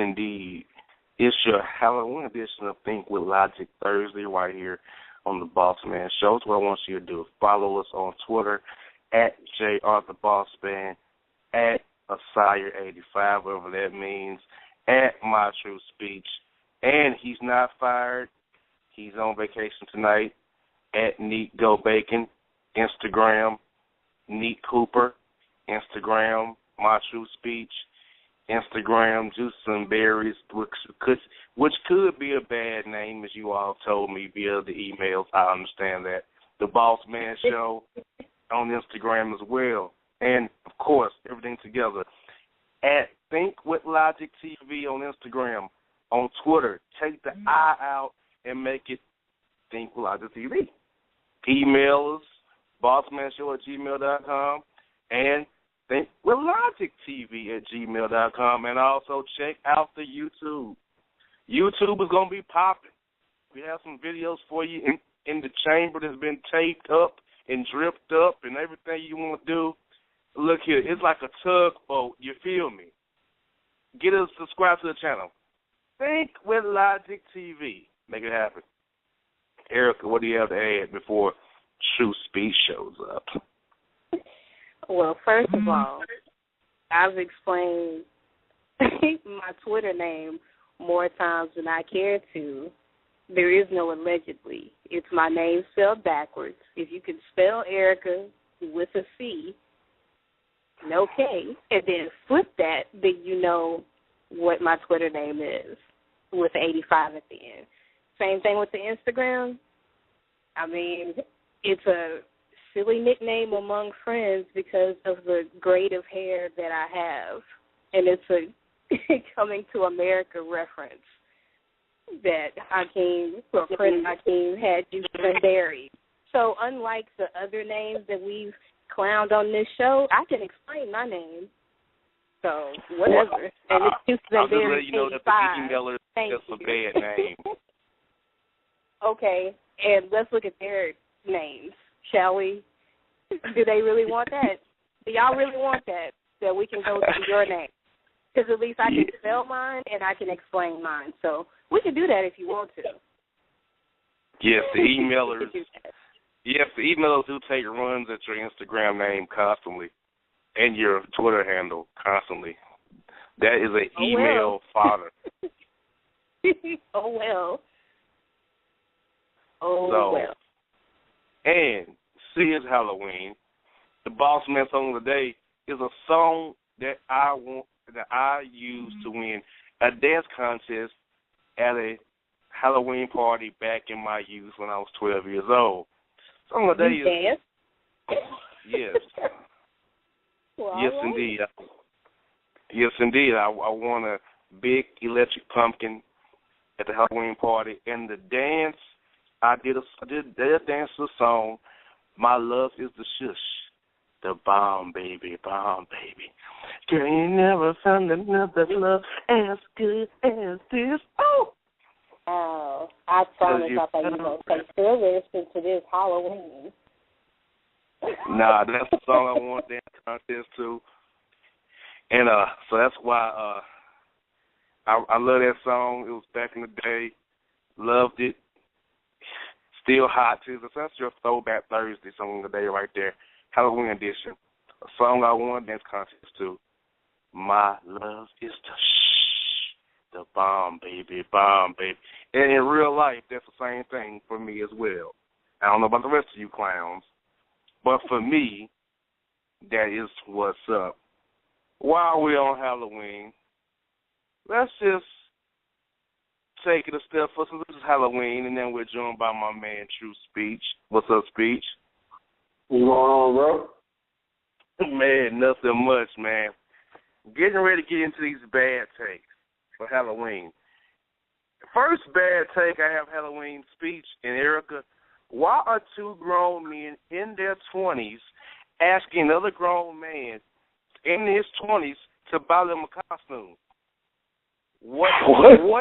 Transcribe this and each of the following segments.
indeed. It's your Halloween edition of Think with Logic Thursday right here on the Bossman Show. That's what I want you to do. Follow us on Twitter at JRTheBossman, at Asire85, whatever that means, at My TrueSpeech. And he's not fired. He's on vacation tonight at Nique Go Bacon, Instagram, Nique Cooper, Instagram, My TrueSpeech, Instagram, Juice and Berries, which could be a bad name, as you all told me via the emails. I understand that. The Bossman Show on Instagram as well. And, of course, everything together at Think with Logic TV on Instagram. On Twitter, take the I out and make it Think with Logic TV. Email us, bossmanshow@gmail.com, and thinkwithlogictv@gmail.com, and also check out the YouTube. YouTube is going to be popping. We have some videos for you in the chamber that's been taped up and dripped up and everything you want to do. Look here, it's like a tugboat, you feel me? Get us subscribe to the channel. Think with Logic TV. Make it happen. Erica, what do you have to add before TrueSpeech shows up? Well, first of all, I've explained my Twitter name more times than I care to. There is no allegedly. It's my name spelled backwards. If you can spell Erica with a C, no K, and then flip that, then you know what my Twitter name is with 85 at the end. Same thing with the Instagram. I mean, it's a silly nickname among friends because of the grade of hair that I have, and it's a Coming to America reference that Prince Hakeem had you buried. So unlike the other names that we've clowned on this show, I can explain my name. So whatever. And it's just been very just let you know that the emailer is just a bad name. Okay, and let's look at their names, shall we? Do they really want that? Do y'all really want that? So we can go to your name. Because at least I can spell mine and I can explain mine. So we can do that if you want to. Yes, the emailers. Yes, the emailers do take runs at your Instagram name constantly and your Twitter handle constantly. That is an email fodder. Oh, well. And see, it's Halloween. The Bossman song of the day is a song that I used to win a dance contest at a Halloween party back in my youth when I was 12 years old. Song of the day is yes. Well, yes, indeed. Yes, indeed. I won a big electric pumpkin at the Halloween party, and the dance I did dance to the song, "My Love Is the Shush," the bomb baby. Girl, you never found another love as good as this. Oh, I promise I thought you were going to say, still listen to this Halloween. Nah, that's the song I want to dance contest to. And so that's why I love that song. It was back in the day. Loved it. Still hot, too. So that's your Throwback Thursday song of the day right there. Halloween edition. A song I want to dance contest to. My love is the bomb, baby. And in real life, that's the same thing for me as well. I don't know about the rest of you clowns, but for me, that is what's up. While we're on Halloween, let's just take it a step further. This is Halloween, and then we're joined by my man, TrueSpeech. What's up, Speech? What's going on, bro? Man, nothing much, man. Getting ready to get into these bad takes for Halloween. First bad take I have Halloween, Speech and Erica. Why are two grown men in their 20s asking another grown man in his 20s to buy them a costume? What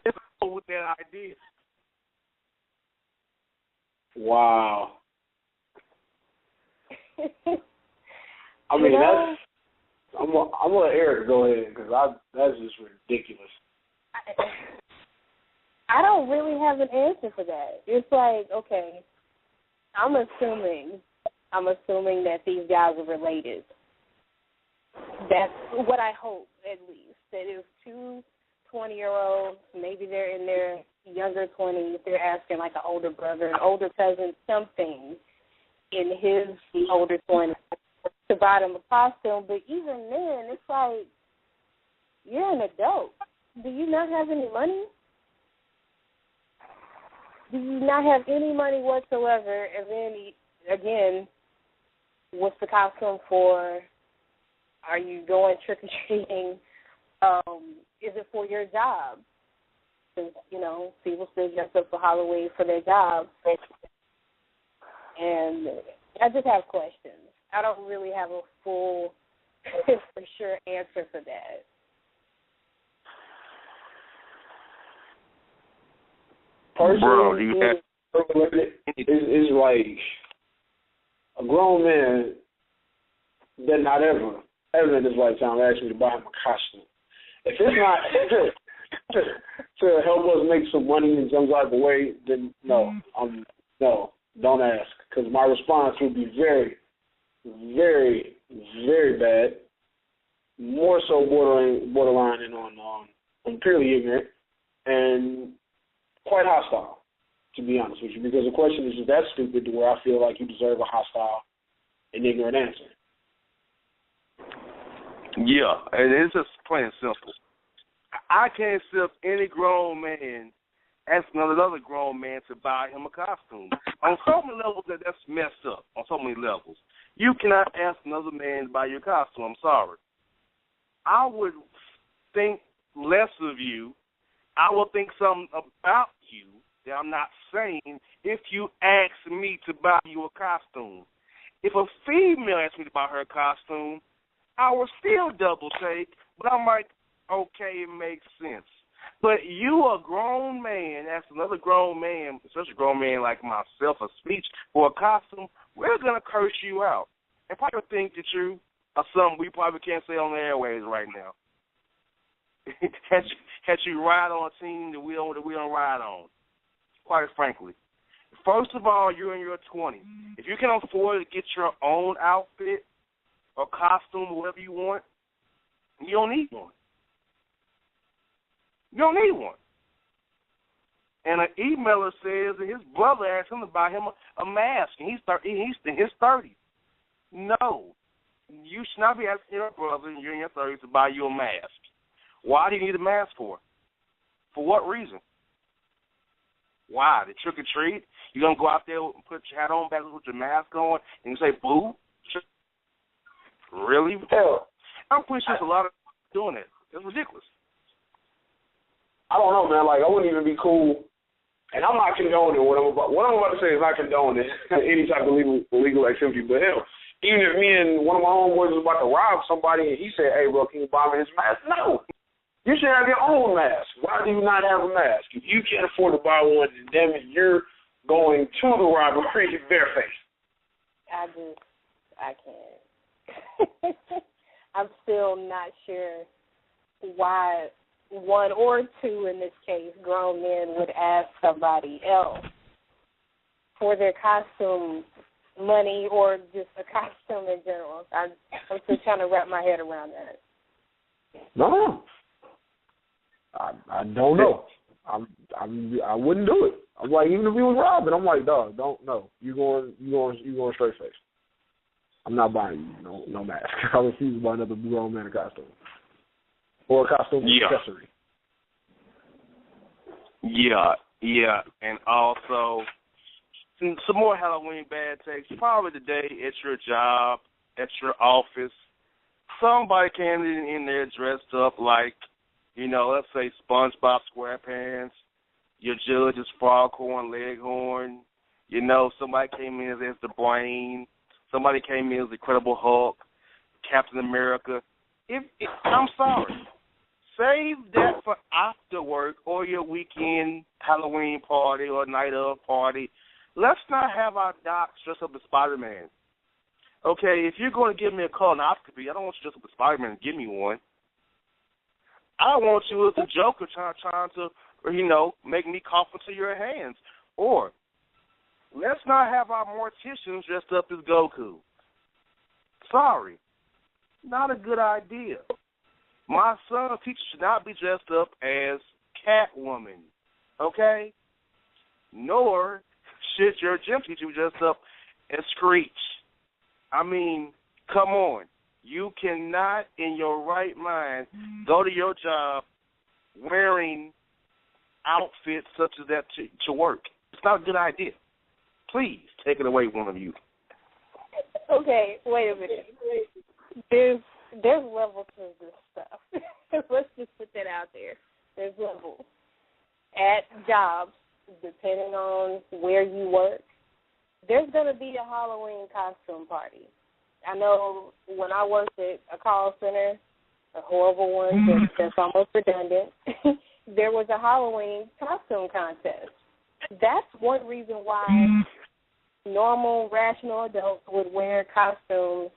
is wrong with that idea? Wow. I mean, I'm gonna let Eric go ahead because that's just ridiculous. don't really have an answer for that. It's like, okay, I'm assuming that these guys are related. That's what I hope, at least. That if two 20-year-olds, maybe they're in their younger 20s, they're asking like an older brother, an older cousin, something in his older 20s to buy them a costume. But even then, it's like, you're an adult. Do you not have any money? Do you not have any money whatsoever? And then, again, what's the costume for? Are you going trick-or-treating? Is it for your job? Because, people still dress up for Halloween for their job. And I just have questions. I don't really have a full, for sure answer for that. Personally, it's like a grown man that not ever in his lifetime asked me to buy him a costume. If it's not to help us make some money in some type of way, then no, don't ask, because my response would be very, very, very bad. More so borderline and on purely ignorant and quite hostile, to be honest with you, because the question is just that stupid to where I feel like you deserve a hostile and ignorant answer. Yeah, and it's just plain and simple. I can't accept any grown man asking another grown man to buy him a costume. On so many levels, that's messed up, on so many levels. You cannot ask another man to buy your costume. I'm sorry. I would think less of you. I will think something about you that I'm not saying if you ask me to buy you a costume. If a female asks me to buy her a costume, I will still double take, but I'm like, okay, it makes sense. But you, a grown man, ask another grown man, especially a grown man like myself, a speech for a costume, we're going to curse you out. And probably think that you are something we probably can't say on the airways right now. Had you ride on a team that we don't ride on, quite frankly. First of all, you're in your 20s. If you can afford to get your own outfit or costume or whatever you want, you don't need one. You don't need one. And an emailer says that his brother asked him to buy him a mask, and he's in his 30s. No, you should not be asking your brother, and you're in your 30s, to buy you a mask. Why do you need a mask for? For what reason? Why? To trick or treat? You're going to go out there and put your hat on, back with your mask on, and you say, boo? Really? Hell, I'm pretty sure there's a lot of people doing it. It's ridiculous. I don't know, man. Like, I wouldn't even be cool. And I'm not condoning what I'm about to say is not condoning any type of legal activity. But hell, even if me and one of my homeboys was about to rob somebody and he said, hey, bro, can you buy me his mask? No. You should have your own mask. Why do you not have a mask? If you can't afford to buy one, then damn it, you're going to the robbery barefaced. I can't. I'm still not sure why one or two, in this case, grown men would ask somebody else for their costume money or just a costume in general. I'm still trying to wrap my head around that. No. I don't know. I wouldn't do it. I'm like, even if he was robbing, I'm like, dog, don't know. You going straight face. I'm not buying you no mask. I refuse to buy another grown man a costume. Or a costume accessory. Yeah. And also, some more Halloween bad takes. Probably today at your job, at your office, somebody came in there dressed up like, let's say SpongeBob SquarePants, your judge is Foghorn Leghorn, somebody came in as the Brain, somebody came in as the Incredible Hulk, Captain America. I'm sorry. Save that for after work or your weekend Halloween party or night of party. Let's not have our docs dress up as Spider-Man. Okay, if you're going to give me a colonoscopy, I don't want you to dress up as Spider-Man and give me one. I want you as a Joker trying to or, make me cough into your hands. Or let's not have our morticians dressed up as Goku. Sorry, not a good idea. My son's teacher should not be dressed up as Catwoman, okay? Nor should your gym teacher be dressed up as Screech. I mean, come on. You cannot, in your right mind, go to your job wearing outfits such as that to work. It's not a good idea. Please, take it away, one of you. Okay, wait a minute. There's levels to this stuff. Let's just put that out there. There's levels. At jobs, depending on where you work, there's going to be a Halloween costume party. I know when I worked at a call center, a horrible one that's almost redundant, there was a Halloween costume contest. That's one reason why normal, rational adults would wear costumes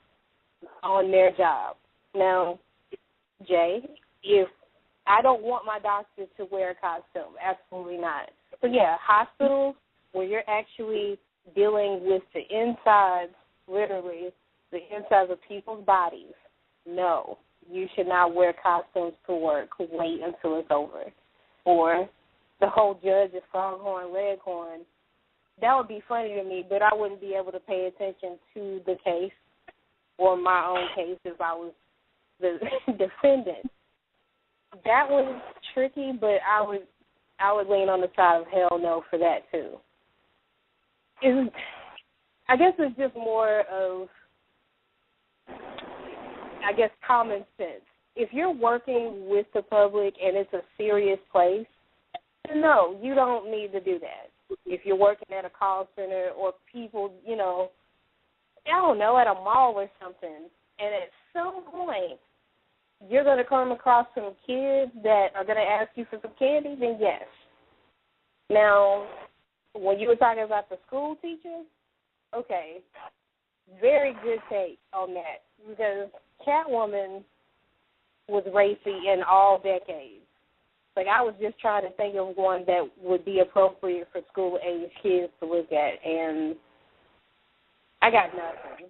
on their job. Now, Jay, if I don't want my doctor to wear a costume, absolutely not. But, yeah, hospitals where you're actually dealing with the insides, literally, the insides of people's bodies, no, you should not wear costumes to work. Wait until it's over. Or the whole judge is foghorn leghorn. That would be funny to me, but I wouldn't be able to pay attention to the case or my own case if I was the defendant. That was tricky, but I would lean on the side of hell no for that too. I guess it's just more of, common sense. If you're working with the public and it's a serious place, then no, you don't need to do that. If you're working at a call center or people, I don't know, at a mall or something, and at some point you're going to come across some kids that are going to ask you for some candy, then yes. Now, when you were talking about the school teachers, okay, very good take on that, because Catwoman was racy in all decades. Like, I was just trying to think of one that would be appropriate for school-age kids to look at, and I got nothing.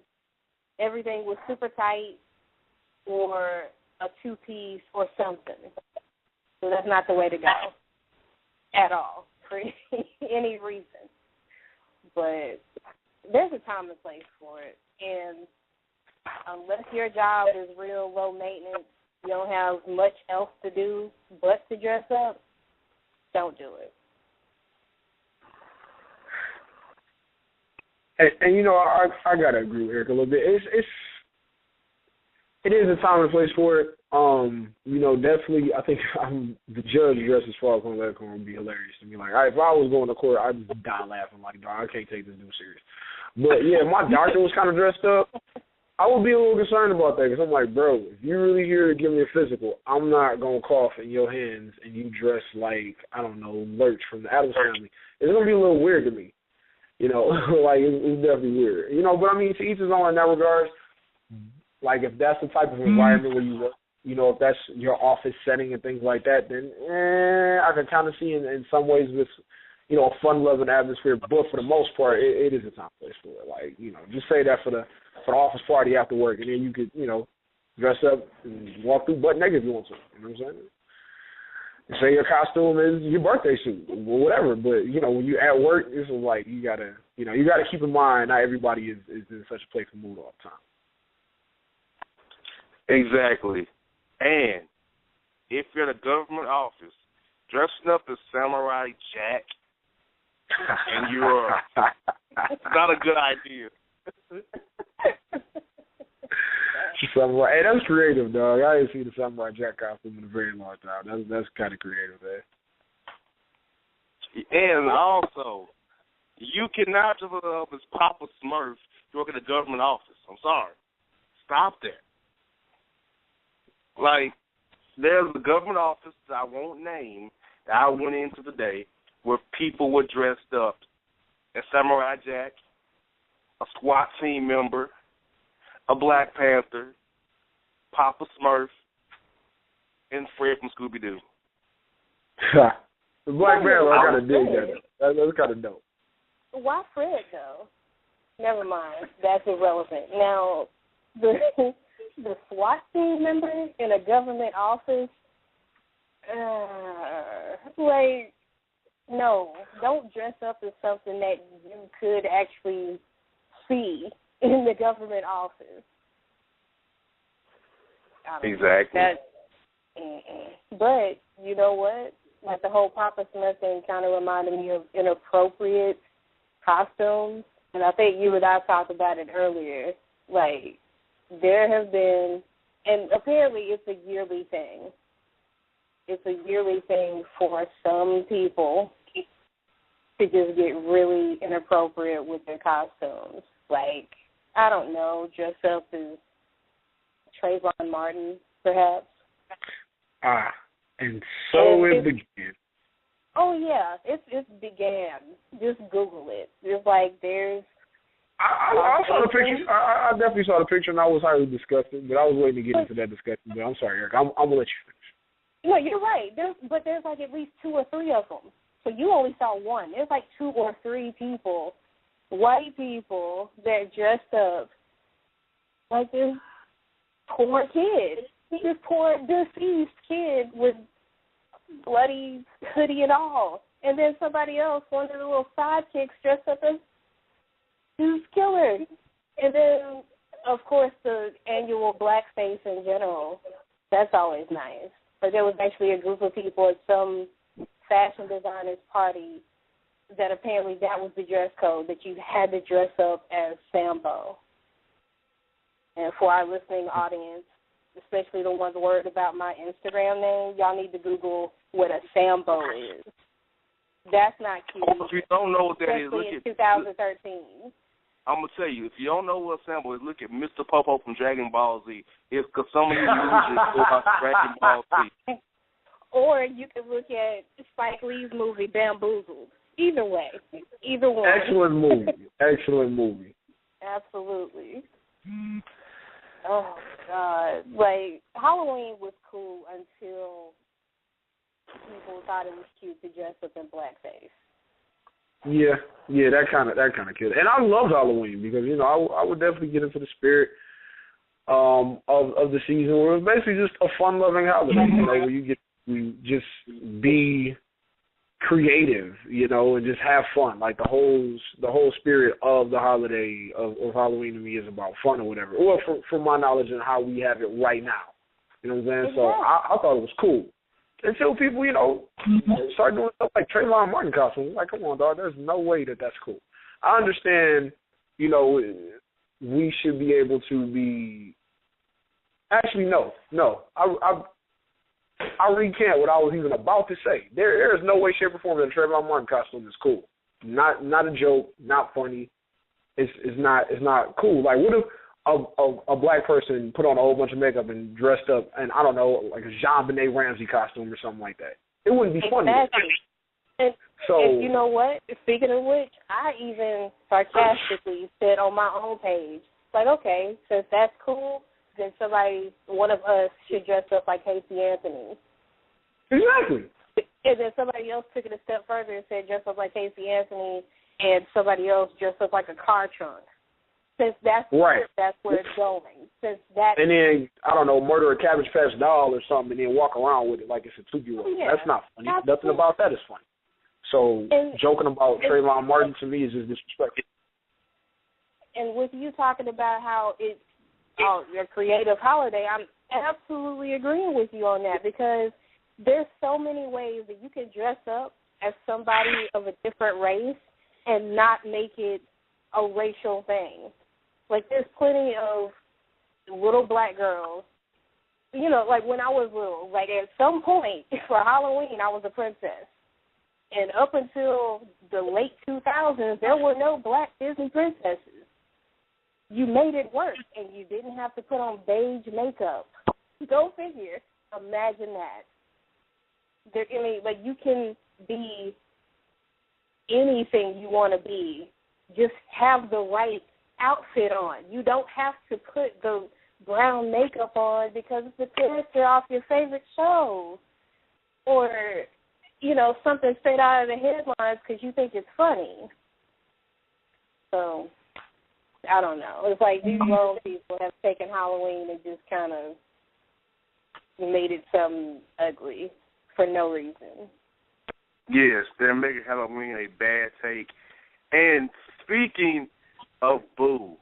Everything was super tight or a two-piece or something. So that's not the way to go at all for any reason. But there's a time and place for it, and unless your job is real low maintenance, you don't have much else to do but to dress up, don't do it. And I gotta agree with Eric a little bit. It is a time and place for it. Definitely, I think the judge dressed as Foghorn Leghorn would be hilarious to me. Like, if I was going to court, I'd just die laughing. Like, dog, I can't take this dude serious. But yeah, if my doctor was kind of dressed up, I would be a little concerned about that, because I'm like, bro, if you're really here to give me a physical, I'm not going to cough in your hands and you dress like, I don't know, Lurch from the Addams Family. It's going to be a little weird to me. Like, it's definitely weird. But I mean, to each his own in that regard. Like, if that's the type of environment where you work, if that's your office setting and things like that, then I can kind of see in some ways with, a fun-loving atmosphere. But for the most part, it is a time and place for it. Like, just say that for the office party after work, and then you could, dress up and walk through butt naked if you want to. You know what I'm saying? And say your costume is your birthday suit or whatever. But, when you're at work, this is like you gotta keep in mind not everybody is in such a playful mood all the time. Exactly. And if you're in a government office, dressing up as Samurai Jack and you're it's not a good idea. Samurai, hey, that's creative, dog. I didn't see the Samurai Jack costume in a very long time. That's kind of creative, man. And also, you cannot dress up as Papa Smurf to work in a government office. I'm sorry. Stop that. Like, there's a government office that I won't name that I went into today where people were dressed up as Samurai Jack, a SWAT team member, a Black Panther, Papa Smurf, and Fred from Scooby-Doo. The Black Panther, I kind of dig that. That's kind of dope. Why Fred, though? Never mind. That's irrelevant. Now, the SWAT team member in a government office, no, don't dress up as something that you could actually see in the government office. Exactly. But you know what? Like the whole Papa Smith thing kind of reminded me of inappropriate costumes. And I think you and I talked about it earlier. Like, there have been, and apparently it's a yearly thing. It's a yearly thing for some people to just get really inappropriate with their costumes. Like, I don't know, dress up as Trayvon Martin, perhaps. And so it began. Oh, yeah, it began. Just Google it. It's like there's... I saw the picture. I definitely saw the picture, and I was highly disgusted, but I was waiting to get into that discussion. But I'm sorry, Eric. I'm going to let you finish. No, you're right. There's like at least 2 or 3 of them. So you only saw one. There's like 2 or 3 people, white people, that dressed up like this poor kid. This poor deceased kid with bloody hoodie and all. And then somebody else, one of the little sidekicks, dressed up as Zeus Killer. And then, of course, the annual blackface in general. That's always nice. But there was actually a group of people at some fashion designer's party that apparently that was the dress code, that you had to dress up as Sambo. And for our listening audience, especially the ones worried about my Instagram name, y'all need to Google what a Sambo is. That's not cute. If you don't know what that is, look in at 2013. I'm going to tell you, if you don't know what a Sambo is, look at Mr. Popo from Dragon Ball Z. It's because some of you losers go about Dragon Ball Z. Or you can look at Spike Lee's movie, Bamboozled. Either way. Either one. Excellent movie. Excellent movie. Absolutely. Oh, God. Like, Halloween was cool until people thought it was cute to dress up in blackface. Yeah, that kind of killed it. And I love Halloween because, you know, I would definitely get into the spirit of the season where it's basically just a fun-loving holiday, you know, where you get to just be creative, you know, and just have fun. Like the whole spirit of the holiday of Halloween to me is about fun or whatever. Or from my knowledge and how we have it right now. You know what I'm saying? So I thought it was cool. Until people, you know, start doing stuff like Trayvon Martin costumes. Like, come on, dog, there's no way that's cool. I understand, you know, we should be able to be... Actually, no. I recant what I was even about to say. There is no way, shape, or form that a Trayvon Martin costume is cool. Not a joke, not funny. It's not cool. Like, what if a black person put on a whole bunch of makeup and dressed up, and I don't know, like a JonBenet Ramsey costume or something like that? It wouldn't be funny. And you know what? Speaking of which, I even sarcastically said on my own page, like, okay, since that's cool, then one of us should dress up like Casey Anthony. Exactly. And then somebody else took it a step further and said dress up like Casey Anthony, and somebody else dress up like a car trunk. Since that's where it's going. And then, I don't know, murder a Cabbage Patch doll or something and then walk around with it like it's a 2-year-old. Yeah, that's not funny. Nothing about that is funny. So joking about Trayvon Martin to me is just disrespectful. And with you talking about how it's your creative holiday, I'm absolutely agreeing with you on that because there's so many ways that you can dress up as somebody of a different race and not make it a racial thing. Like, there's plenty of little black girls, you know, like when I was little, like at some point for Halloween, I was a princess. And up until the late 2000s, there were no black Disney princesses. You made it work, and you didn't have to put on beige makeup. Go figure. Imagine that. Like, you can be anything you want to be. Just have the right outfit on. You don't have to put the brown makeup on because it's a character off your favorite show. Or, something straight out of the headlines because you think it's funny. So, I don't know. It's like these grown people have taken Halloween and just kind of made it something ugly for no reason. Yes, they're making Halloween a bad take. And speaking of Boo,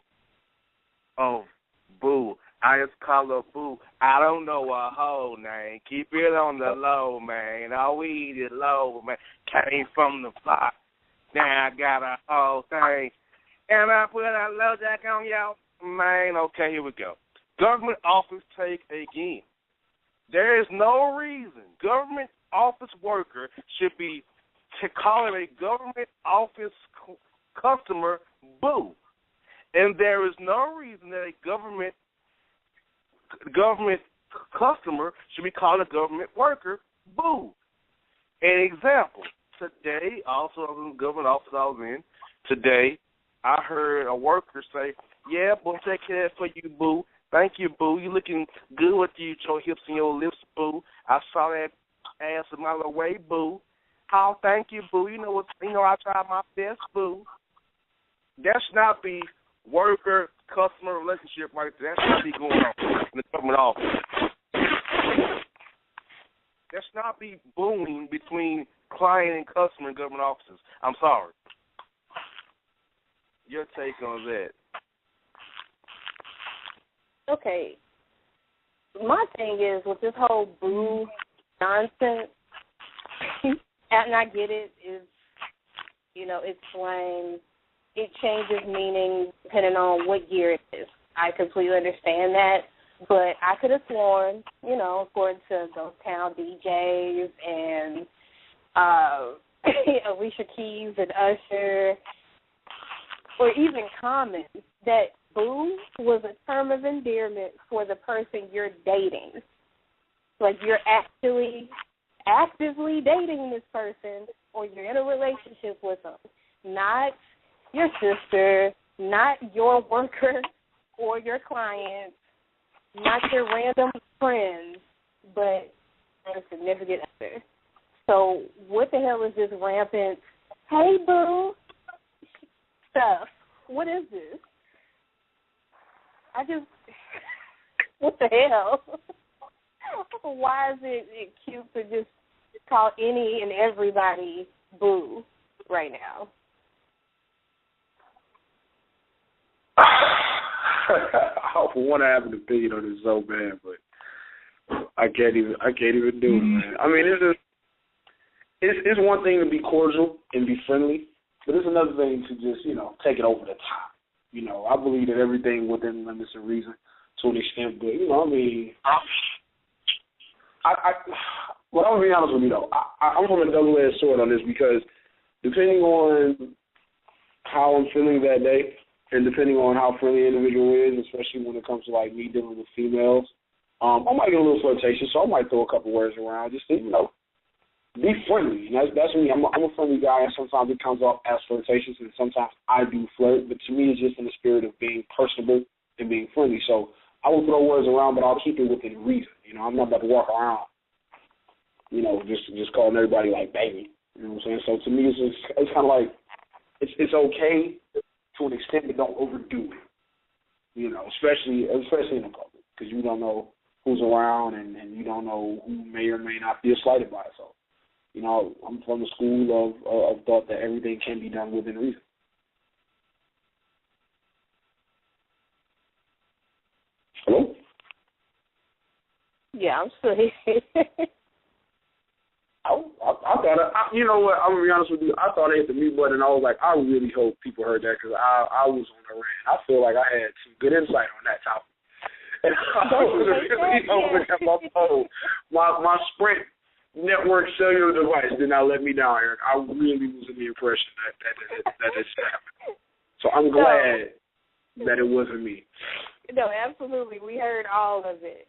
I just call her Boo. I don't know her whole name. Keep it on the low, man. All weed is low, man. Came from the block. Now I got a whole thing. And I put a low jack on y'all. Man, okay, here we go. Government office take again. There is no reason government office worker should be calling a government office customer Boo. And there is no reason that a government customer should be calling a government worker Boo. An example, today, also in the government office I was in, today, I heard a worker say, yeah, we'll take care of it for you, Boo. Thank you, Boo. You looking good with your hips and your lips, Boo. I saw that ass a mile away, Boo. Oh, thank you, Boo. I tried my best, Boo. That should not be worker-customer relationship right there. That should be going on in the government office. That should not be booing between client and customer in government offices. I'm sorry. Your take on that? Okay. My thing is with this whole Boo nonsense, and I get it, is, it's slang. It changes meaning depending on what year it is. I completely understand that. But I could have sworn, according to those town DJs and Alicia Keys and Usher, or even Common, that Boo was a term of endearment for the person you're dating. Like you're actually actively dating this person, or you're in a relationship with them, not your sister, not your worker or your client, not your random friends, but a significant other. So what the hell is this rampant, hey, Boo, stuff? What is this? What the hell? Why is it cute to just call any and everybody Boo right now? I want to have an opinion on this so bad, but I can't even do it, man. I mean, it's one thing to be cordial and be friendly, but it's another thing to just, take it over the top. I believe that everything within limits of reason to an extent, but, I'm going to be honest with you, though. I'm from a double-edged sword on this because depending on how I'm feeling that day and depending on how friendly an individual is, especially when it comes to, me dealing with females, I might get a little flirtatious, so I might throw a couple words around just to, be friendly. And that's me. I'm a friendly guy, and sometimes it comes off as flirtatious, and sometimes I do flirt, but to me it's just in the spirit of being personable and being friendly. So I will throw words around, but I'll keep it within reason. I'm not about to walk around, just calling everybody baby. You know what I'm saying? So to me, it's kind of like it's okay to an extent, but don't overdo it. Especially in the public, because you don't know who's around and you don't know who may or may not feel slighted by it. So, I'm from the school of thought that everything can be done within reason. Hello? Yeah, I'm still here. I thought, you know what, I'm going to be honest with you, I thought I hit the mute button, and I was like, I really hope people heard that, because I was on the rant. I feel like I had some good insight on that topic. And I was really hoping that my Sprint network cellular device did not let me down, Eric. I really was in the impression that it happened. So I'm glad that it wasn't me. No, absolutely. We heard all of it.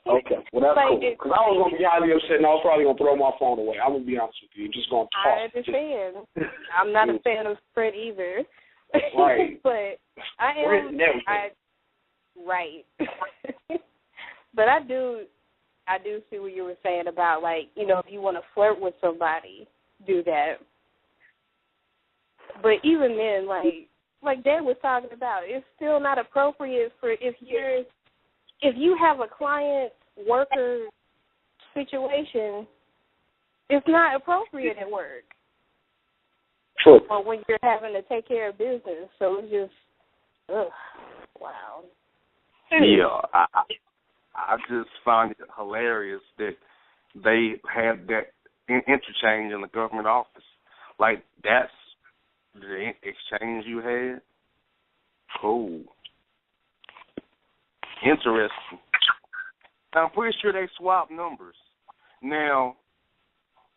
Okay. Well, that's cool. Because I was going to be highly upset, and I was probably going to throw my phone away. I'm going to be honest with you. Just going to toss. I understand. I'm not a fan of Sprint either. Right. But I am. Right. But I do I do see what you were saying about, like, you know, if you want to flirt with somebody, do that. But even then, like Dad was talking about, it's still not appropriate for if you have a client worker situation, it's not appropriate at work. True. Or when you're having to take care of business. So it's just, wow. Yeah, I just find it hilarious that they have that interchange in the government office. Like, that's the exchange you had? Cool. Interesting. I'm pretty sure they swap numbers. Now,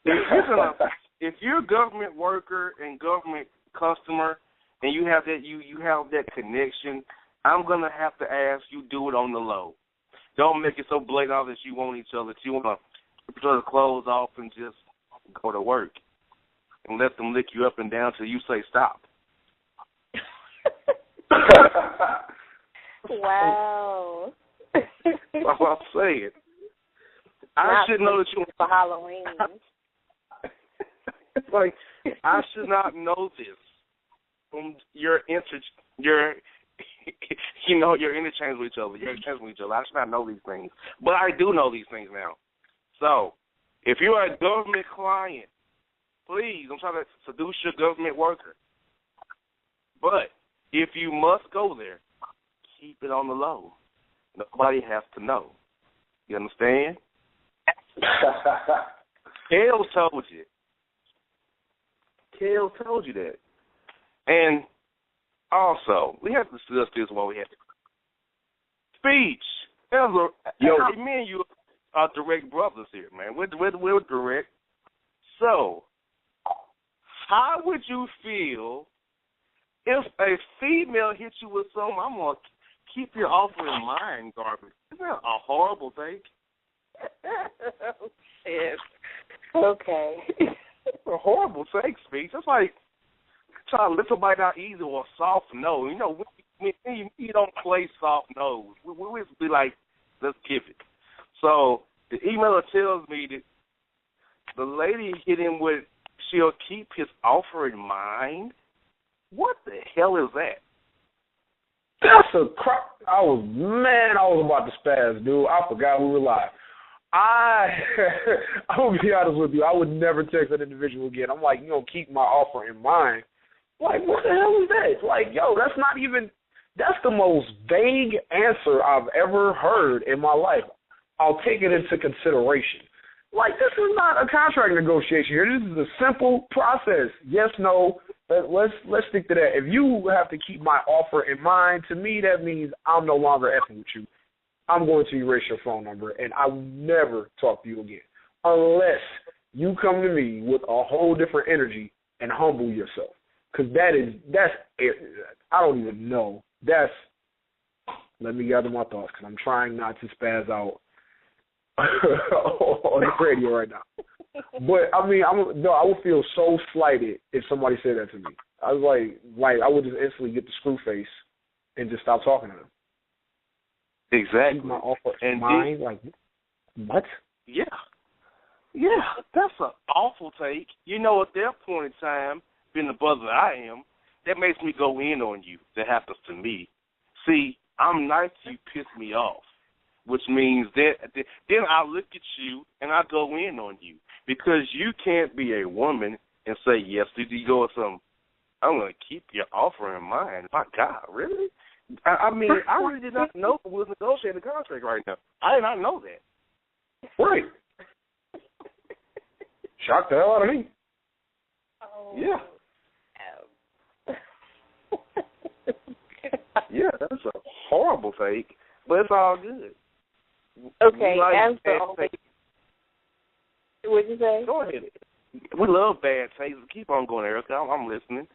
if you're a government worker and government customer and you have that connection, I'm gonna have to ask you do it on the low. Don't make it so blatant that you want each other. That you want to put your clothes off and just go to work and let them lick you up and down till you say stop. Wow. That's what I'm saying. I should know that you for Halloween. Like, I should not know this from your interchange with each other. Your exchange with each other. I should not know these things, but I do know these things now. So, if you're a government client, please, I'm trying to seduce your government worker. But if you must go there, keep it on the low. Nobody has to know. You understand? Kale told you. Kale told you that. And also, we have to discuss this while we have speech. Me and you are direct brothers here, man. We're direct. So, how would you feel if a female hits you with something? I'm going to keep your offer in mind, garbage. Isn't that a horrible thing? Oh, shit. Okay. A horrible thing, speech. It's like trying to let somebody out easy or a soft no. You know, we don't play soft no's. We just be like, let's give it. So the emailer tells me that the lady hit him with, she'll keep his offer in mind. What the hell is that? That's a crap. I was about to spaz, dude. I forgot we were live. I'm going to be honest with you. I would never text that individual again. I'm like, you know, keep my offer in mind. Like, what the hell is that? Like, yo, that's the most vague answer I've ever heard in my life. I'll take it into consideration. Like, this is not a contract negotiation here. This is a simple process. Yes, no. Let's stick to that. If you have to keep my offer in mind, to me that means I'm no longer effing with you. I'm going to erase your phone number, and I will never talk to you again unless you come to me with a whole different energy and humble yourself. Because that's I don't even know. Let me gather my thoughts because I'm trying not to spaz out on the radio right now. But, I mean, I would feel so slighted if somebody said that to me. I was like I would just instantly get the screw face and just stop talking to them. Exactly. Keep my offer in mind, like, what? Yeah, that's an awful take. You know, at that point in time, being the brother I am, that makes me go in on you. That happens to me. See, I'm nice to you, piss me off, which means that then I look at you and I go in on you because you can't be a woman and say yes. Did you go with some? I'm going to keep your offer in mind. My God, really? I mean, I really did not know we was negotiating the contract right now. I did not know that. Right. Shocked the hell out of me. Oh. Yeah. Yeah, that's a horrible fake, but it's all good. Okay, as the only... What'd you say? Go ahead. We love bad takes. Keep on going, Erica. I'm listening.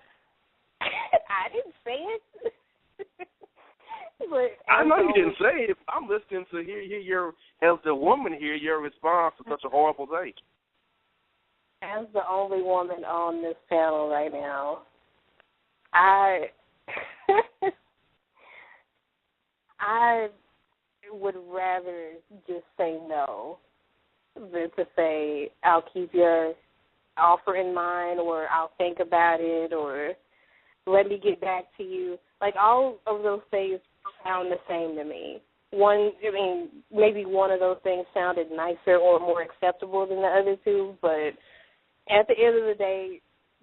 I didn't say it. But I know you didn't say it. I'm listening to hear your, as the woman here, your response to such a horrible take. As the only woman on this panel right now, I would rather just say no than to say, I'll keep your offer in mind, or I'll think about it, or let me get back to you. Like, all of those things sound the same to me. Maybe one of those things sounded nicer or more acceptable than the other two, but at the end of the day,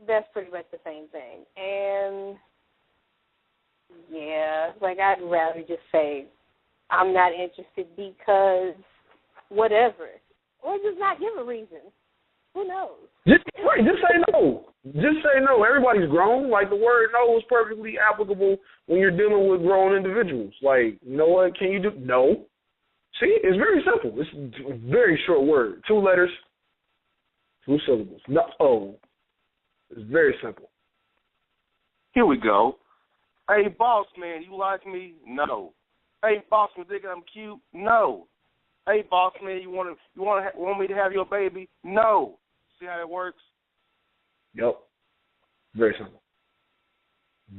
that's pretty much the same thing. And, yeah, like, I'd rather just say, I'm not interested because whatever. Or just not give a reason. Who knows? Just say no. Just say no. Everybody's grown. Like, the word no is perfectly applicable when you're dealing with grown individuals. Like, you know what? Can you do? No. See, it's very simple. It's a very short word. 2 letters, 2 syllables. No. It's very simple. Here we go. Hey, boss man, you like me? No. Hey, boss man, think I'm cute? No. Hey, boss man, you want me to have your baby? No. See how it works? Yep. Very simple.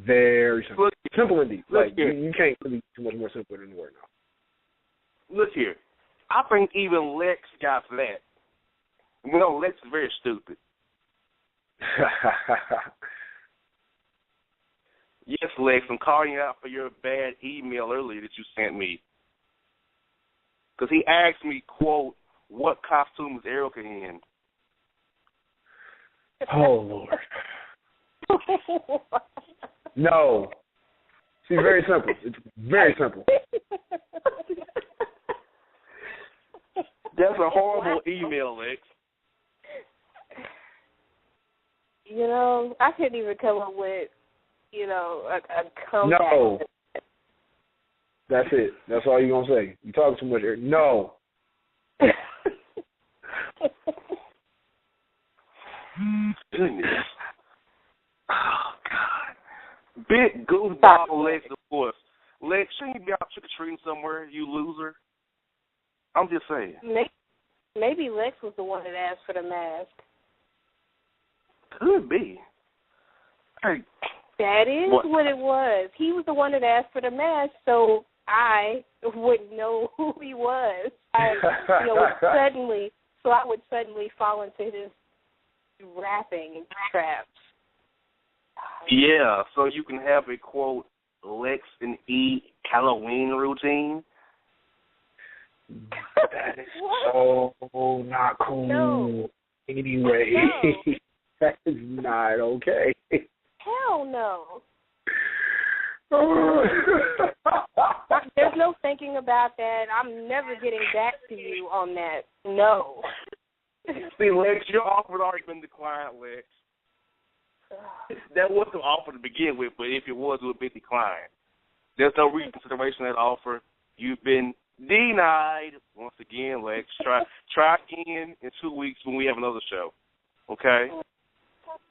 Very simple. Look, simple indeed. Like, here. you can't really too much more simpler than the word now. Look here. I think even Lex got that. You know, Lex is very stupid. Yes, Lex, I'm calling you out for your bad email earlier that you sent me. Because he asked me, quote, what costume is Erica in? Oh, Lord. No. See, very simple. It's very simple. That's a horrible email, Lex. You know, I couldn't even come up with, a comeback. No. That's it. That's all you're going to say. You talk too much, Eric. No. Goodness. Oh, God. Big goofball Lex, of course. Lex, shouldn't you be out trick-or-treating somewhere, you loser? I'm just saying. Maybe Lex was the one that asked for the mask. Could be. Hey. That is what it was. He was the one that asked for the mask, so I wouldn't know who he was. I would suddenly fall into his rapping traps. Yeah, so you can have a, quote, Lex and E Halloween routine. That is so not cool. No. Anyway, no. That is not okay. Hell no. There's no thinking about that. I'm never getting back to you on that. No. See, Lex, your offer had already been declined, Lex. That wasn't an offer to begin with, but if it was, it would be declined. There's no reconsideration of that offer. You've been denied. Once again, Lex, try again in 2 weeks when we have another show. Okay?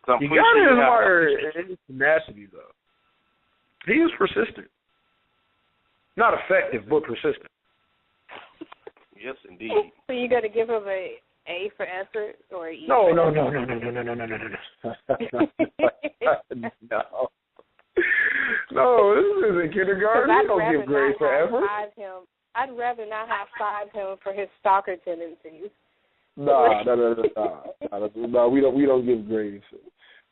You got to admire his tenacity, though. He is persistent. Not effective, but persistent. Yes, indeed. So you got to give him a for effort or E? No. No. No, this isn't kindergarten. You don't give grades for effort. I'd rather not high-five him for his stalker tendencies. No. We don't give grades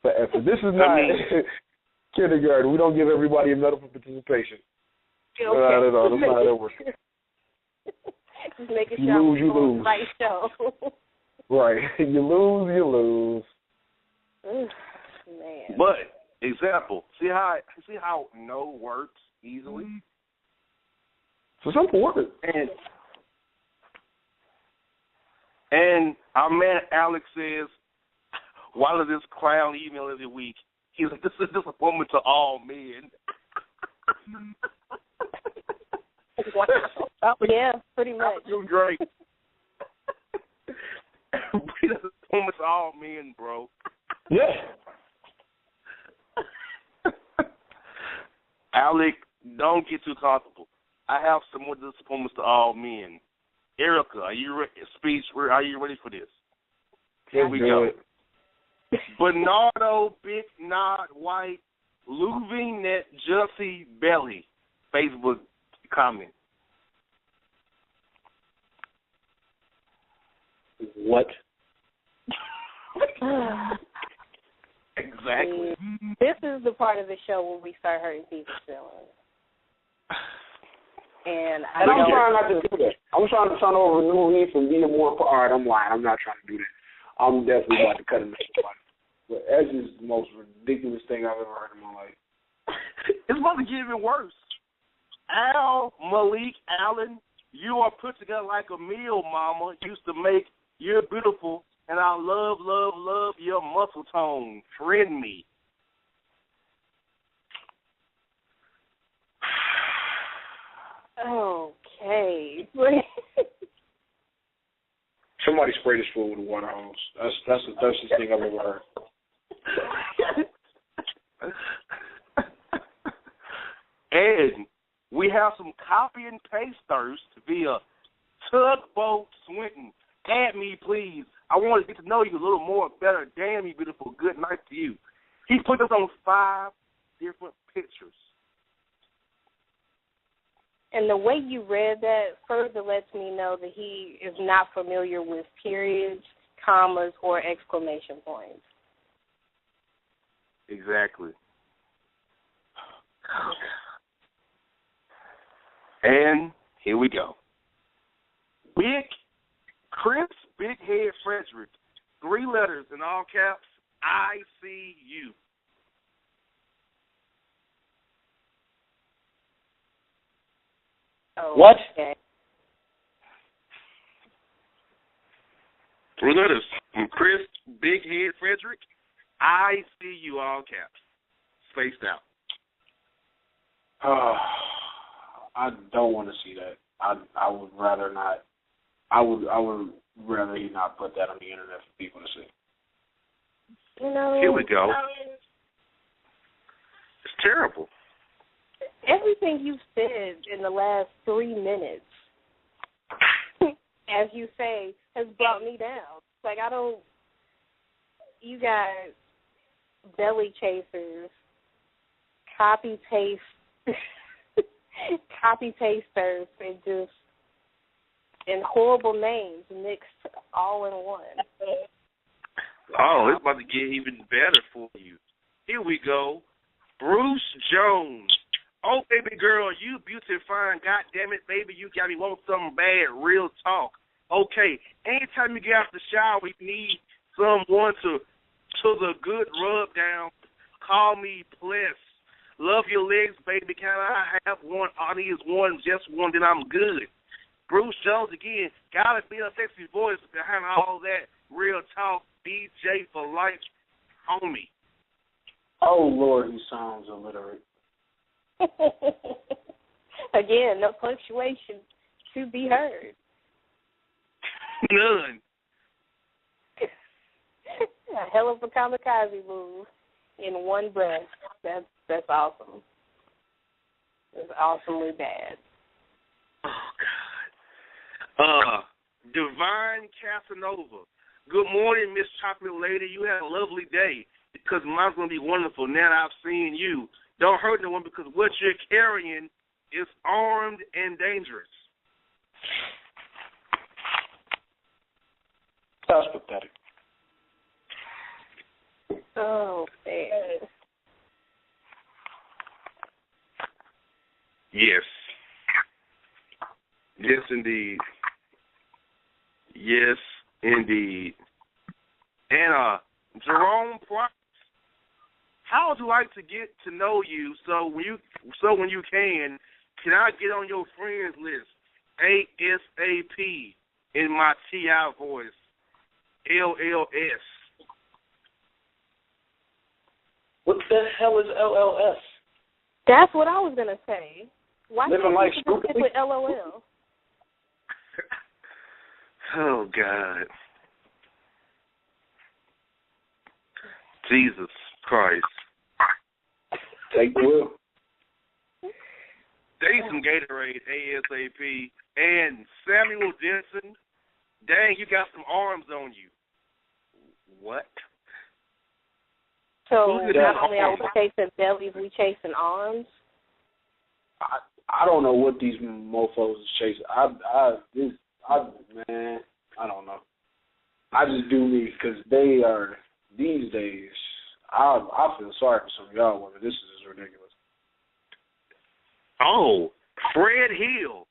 for effort. This is not kindergarten. We don't give everybody a medal for participation. Okay. No. That's not how that works. Just making sure you lose. Right show. Right. You lose. Ooh, man. But example, see how no works easily? It's a simple word. And our man Alex says, why does this clown email every week? He's like, this is a disappointment to all men. Wow. Yeah, pretty much. You're great. He's a disappointment to all men, bro. Yeah. Alex, don't get too comfortable. I have some more disappointments to all men. Erica, are you ready? Speech, are you ready for this? Here we go. Bernardo, Big Nod, White, Louvinet, Jussie, Belly, Facebook comment. What? Exactly. This is the part of the show where we start hurting people's feelings. And I'm trying not to do that. I'm trying to turn over a new leaf and be more. All right, I'm lying. I'm not trying to do that. I'm definitely about to cut him in. But that's just the most ridiculous thing I've ever heard in my life. It's about to get even worse. Al, Malik, Allen, you are put together like a meal, mama. Used to make. You're beautiful, and I love, love, love your muscle tone. Friend me. Okay. Somebody spray this fool with a water hose. That's the thirstiest thing I've ever heard. And we have some copy and paste thirst via Tugboat Swinton. Add me, please. I want to get to know you a little more better. Damn, you beautiful. Good night to you. He put us on 5 different pictures. And the way you read that further lets me know that he is not familiar with periods, commas, or exclamation points. Exactly. And here we go. Chris Big Head Frederick, 3 letters in all caps, I see you. Oh, what? Okay. 3 letters from Chris Big Head Frederick, I see you, all caps, spaced out. I don't want to see that. I would rather not. I would rather he not put that on the internet for people to see. You know, here we go. It's terrible. Everything you've said in the last 3 minutes, as you say, has brought me down. Like, you got belly chasers, copy pasters, and horrible names mixed all in one. Oh, it's about to get even better for you. Here we go. Bruce Jones. Oh, baby girl, you beautiful fine. God damn it, baby, you got me want something bad. Real talk. Okay, anytime you get out the shower, you need someone to the good rub down. Call me Bless. Love your legs, baby. Can I have one? All I need is one, just one, then I'm good. Bruce Jones again. Gotta be a sexy voice behind all that. Real talk. DJ for life, homie. Oh, Lord, he sounds illiterate. Again, no punctuation to be heard. None. A hell of a kamikaze move in one breath. That's awesome. It's awesomely bad. Oh, God. Divine Casanova. Good morning, Miss Chocolate Lady. You had a lovely day because mine's going to be wonderful now that I've seen you. Don't hurt no one because what you're carrying is armed and dangerous. That's pathetic. Oh, man. Yes. Yes, indeed. Yes, indeed. And Jerome Price, how would you like to get to know you? So when you can I get on your friends list? ASAP in my TI voice. LLS. What the hell is LLS? That's what I was gonna say. Why Living life can't you stick with LOL? Oh, God. Jesus Christ. Take the wheel. Take some Gatorade ASAP. And Samuel Denson, dang, you got some arms on you. What? So not only are we chasing bellies, we chasing arms? I don't know what these mofos is chasing. Man, I don't know. I just do me because they are, these days, I feel sorry for some of y'all women. This is ridiculous. Oh, Fred Hill.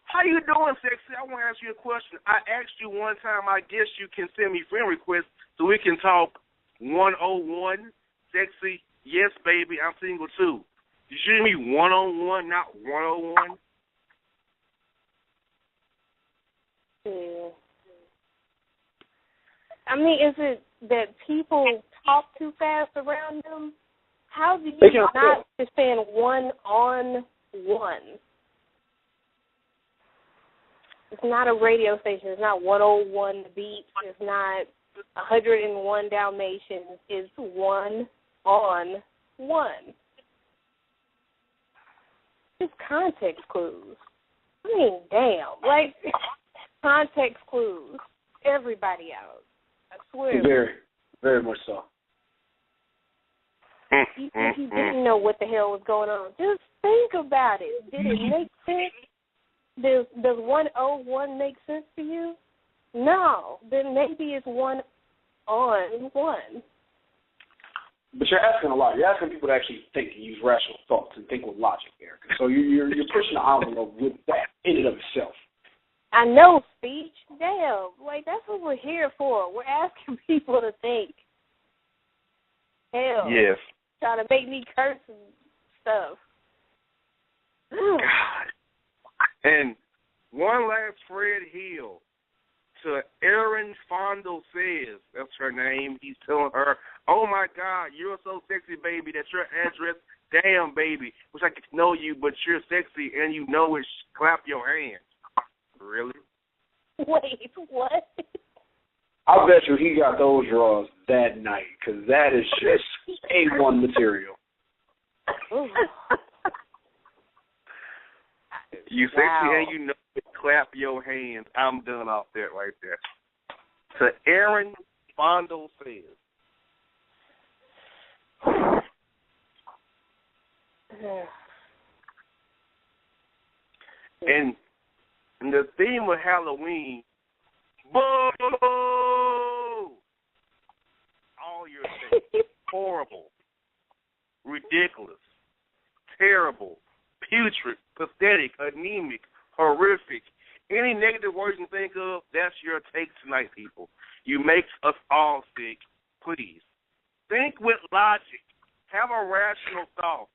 How you doing, sexy? I want to ask you a question. I asked you one time, I guess you can send me friend requests so we can talk 101. Sexy, yes, baby, I'm single too. You should me one-on-one, not 101? Yeah. I mean, is it that people talk too fast around them? How do you not understand one-on-one? It's not a radio station. It's not 101 Beats. It's not 101 Dalmatians. It's one-on-one. It's context clues. I mean, damn. Like, context clues. Everybody out. I swear. Very, very much so. You think you didn't know what the hell was going on. Just think about it. Did it make sense? Does 101 make sense to you? No. Then maybe it's one-on-one. But you're asking a lot. You're asking people to actually think and use rational thoughts and think with logic, Erica. So you're pushing the envelope with that in and of itself. I know, speech. Damn. Like, that's what we're here for. We're asking people to think. Hell. Yes. Trying to make me curse and stuff. God. And one last Fred Hill to Erin Fondle says, that's her name. He's telling her, oh, my God, you're so sexy, baby. That's your address. Damn, baby. Wish I could know you, but you're sexy and you know it. Clap your hands. Really? Wait, what? I bet you he got those draws that night because that is just A1 material. You sexy and you know it. Clap your hands. I'm done off that right there. To Erin Fondle says. And the theme of Halloween, boo! All your things. Horrible, ridiculous, terrible, putrid, pathetic, anemic, horrific. Any negative words you think of, that's your take tonight, people. You make us all sick. Please. Think with logic. Have a rational thought.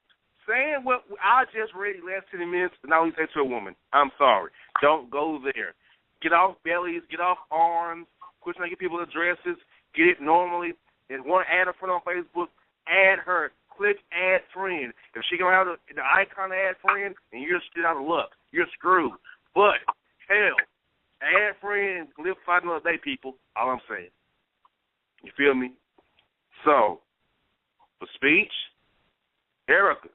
Saying what I just read in the last 10 minutes, and I only say to a woman, I'm sorry. Don't go there. Get off bellies, get off arms, quit trying to get people addresses, get it normally. And want to add a friend on Facebook, add her. Click add friend. If she can have the icon to add friend, and you're still out of luck. You're screwed. But, hell, add friend, live fight another day, people. All I'm saying. You feel me? So, for speech, Erica.